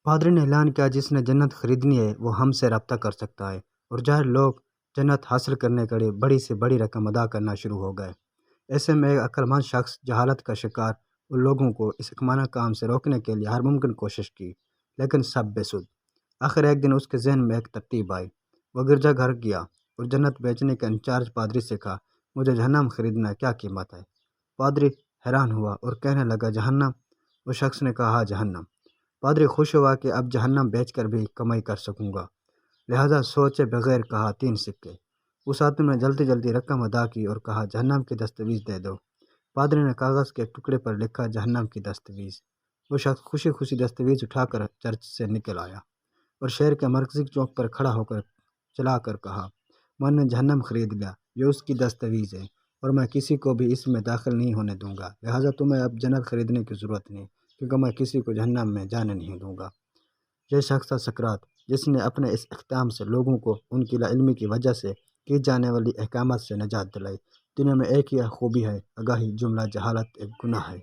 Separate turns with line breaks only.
پادری نے اعلان کیا، جس نے جنت خریدنی ہے وہ ہم سے رابطہ کر سکتا ہے، اور ظاہر لوگ جنت حاصل کرنے کے لیے بڑی سے بڑی رقم ادا کرنا شروع ہو گئے۔ ایسے میں ایک عقلمند شخص جہالت کا شکار ان لوگوں کو اس حکمانہ کام سے روکنے کے لیے ہر ممکن کوشش کی، لیکن سب بے سود۔ آخر ایک دن اس کے ذہن میں ایک ترتیب آئی۔ وہ گرجا گھر گیا اور جنت بیچنے کے انچارج پادری سے کہا، مجھے جہنم خریدنا ہے، کیا قیمت ہے؟ پادری حیران ہوا اور کہنے لگا، جہنم؟ اس شخص نے کہا، ہاں، جہنم۔ پادری خوش ہوا کہ اب جہنم بیچ کر بھی کمائی کر سکوں گا، لہذا سوچے بغیر کہا، 3 سکے۔ اس آدمی نے جلدی جلدی رقم ادا کی اور کہا، جہنم کی دستاویز دے دو۔ پادری نے کاغذ کے ایک ٹکڑے پر لکھا، جہنم کی دستاویز۔ وہ شخص خوشی خوشی دستاویز اٹھا کر چرچ سے نکل آیا اور شہر کے مرکزی چوک پر کھڑا ہو کر چلا کر کہا، میں نے جہنم خرید لیا، یہ اس کی دستاویز ہے اور میں کسی کو بھی اس میں داخل نہیں ہونے دوں گا، لہٰذا تمہیں اب جنت خریدنے کی ضرورت نہیں، کیونکہ میں کسی کو جہنم میں جانے نہیں دوں گا۔ یہ شخص تھا سقراط، جس نے اپنے اس اختتام سے لوگوں کو ان کی لا علمی کی وجہ سے کی جانے والی احکامات سے نجات دلائی۔ دنیا میں ایک ہی خوبی ہے، آگاہی، جملہ جہالت ایک گناہ ہے۔